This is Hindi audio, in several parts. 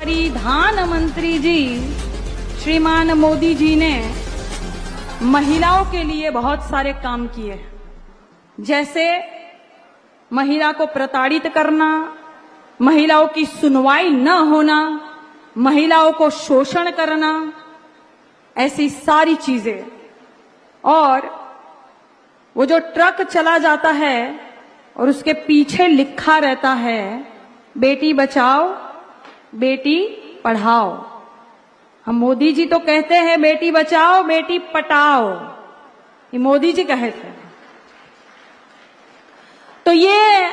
प्रधानमंत्री जी श्रीमान मोदी जी ने महिलाओं के लिए बहुत सारे काम किए, जैसे महिला को प्रताड़ित करना, महिलाओं की सुनवाई न होना, महिलाओं को शोषण करना, ऐसी सारी चीजें। और वो जो ट्रक चला जाता है और उसके पीछे लिखा रहता है बेटी बचाओ बेटी पढ़ाओ। हम मोदी जी तो कहते हैं बेटी बचाओ बेटी पटाओ, ये मोदी जी कहे थे। तो ये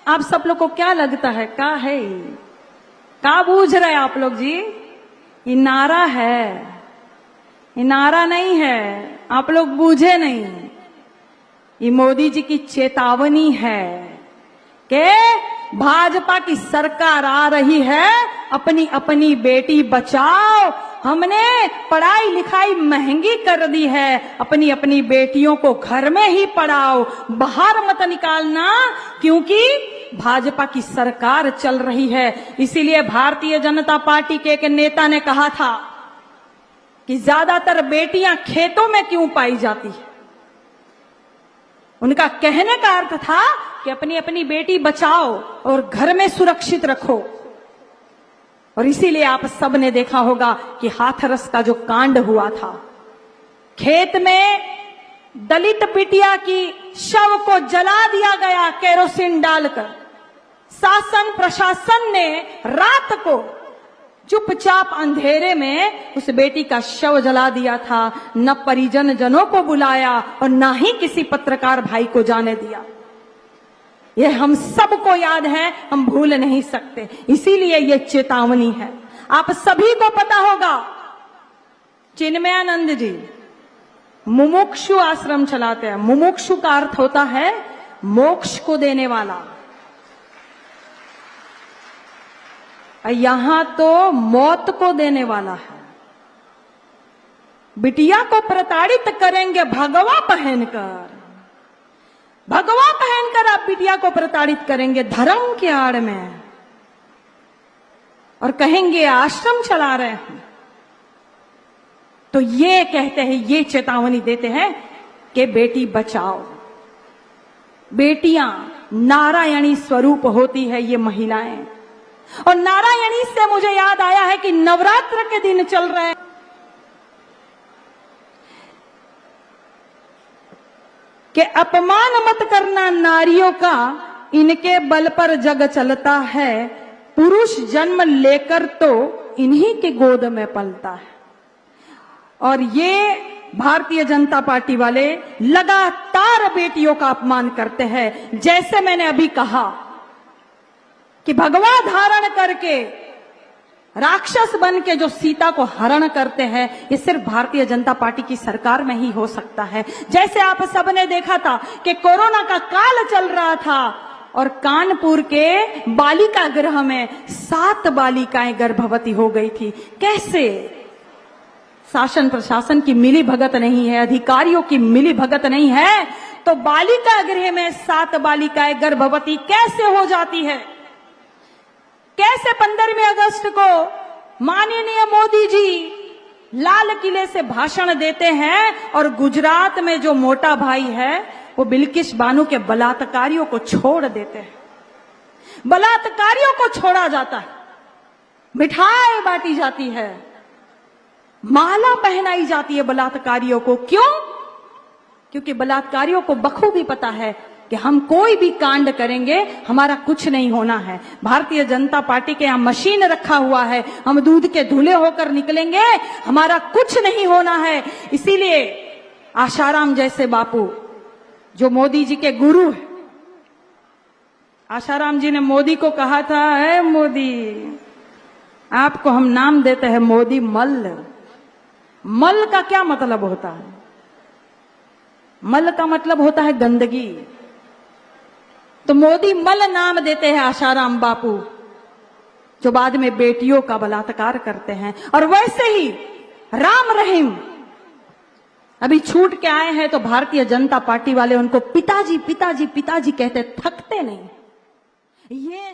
आप सब लोग को क्या लगता है, क्या है, क्या बूझ रहे आप लोग जी? ये नारा है, ये नारा नहीं है, आप लोग बूझे नहीं। ये मोदी जी की चेतावनी है कि भाजपा की सरकार आ रही है, अपनी अपनी बेटी बचाओ। हमने पढ़ाई लिखाई महंगी कर दी है, अपनी अपनी बेटियों को घर में ही पढ़ाओ, बाहर मत निकालना, क्योंकि भाजपा की सरकार चल रही है। इसीलिए भारतीय जनता पार्टी के एक नेता ने कहा था कि ज्यादातर बेटियां खेतों में क्यों पाई जाती है। उनका कहने का अर्थ था कि अपनी अपनी बेटी बचाओ और घर में सुरक्षित रखो। और इसीलिए आप सब ने देखा होगा कि हाथरस का जो कांड हुआ था, खेत में दलित बिटिया की शव को जला दिया गया केरोसिन डालकर। शासन प्रशासन ने रात को चुपचाप अंधेरे में उस बेटी का शव जला दिया था, न परिजन जनों को बुलाया और न ही किसी पत्रकार भाई को जाने दिया। यह हम सबको याद है, हम भूल नहीं सकते। इसीलिए यह चेतावनी है। आप सभी को पता होगा चिन्मयानंद जी मुमुक्षु आश्रम चलाते हैं। मुमुक्षु का अर्थ होता है मोक्ष को देने वाला। यहां तो मौत को देने वाला है। बिटिया को प्रताड़ित करेंगे भगवा पहनकर, भगवा पहनकर आप बिटिया को प्रताड़ित करेंगे धर्म के आड़ में, और कहेंगे आश्रम चला रहे हैं। तो ये कहते हैं, ये चेतावनी देते हैं कि बेटी बचाओ। बेटियां नारायणी स्वरूप होती है ये महिलाएं। और नारायणी से मुझे याद आया है कि नवरात्र के दिन चल रहे हैं, कि अपमान मत करना नारियों का, इनके बल पर जग चलता है, पुरुष जन्म लेकर तो इन्हीं के गोद में पलता है। और ये भारतीय जनता पार्टी वाले लगातार बेटियों का अपमान करते हैं। जैसे मैंने अभी कहा कि भगवा धारण करके राक्षस बन के जो सीता को हरण करते हैं, ये सिर्फ भारतीय जनता पार्टी की सरकार में ही हो सकता है। जैसे आप सबने देखा था कि कोरोना का काल चल रहा था और कानपुर के बालिका गृह में 7 बालिकाएं गर्भवती हो गई थी। कैसे? शासन प्रशासन की मिली भगत नहीं है, अधिकारियों की मिली भगत नहीं है, तो बालिका गृह में 7 बालिकाएं गर्भवती कैसे हो जाती है? कैसे 15वें अगस्त को माननीय मोदी जी लाल किले से भाषण देते हैं और गुजरात में जो मोटा भाई है वो बिल्किस बानो के बलात्कारियों को छोड़ देते हैं। बलात्कारियों को छोड़ा जाता है, मिठाई बांटी जाती है, माला पहनाई जाती है बलात्कारियों को। क्यों? क्योंकि बलात्कारियों को बखूबी पता है कि हम कोई भी कांड करेंगे हमारा कुछ नहीं होना है। भारतीय जनता पार्टी के यहाँ मशीन रखा हुआ है, हम दूध के धुले होकर निकलेंगे, हमारा कुछ नहीं होना है। इसीलिए आशाराम जैसे बापू जो मोदी जी के गुरु है, आशाराम जी ने मोदी को कहा था, है मोदी आपको हम नाम देते हैं मोदी मल्ल। मल का क्या मतलब होता है? मल का मतलब होता है गंदगी। तो मोदी मल नाम देते हैं आशाराम बापू, जो बाद में बेटियों का बलात्कार करते हैं। और वैसे ही राम रहीम अभी छूट के आए हैं, तो भारतीय जनता पार्टी वाले उनको पिताजी पिताजी पिताजी कहते थकते नहीं। ये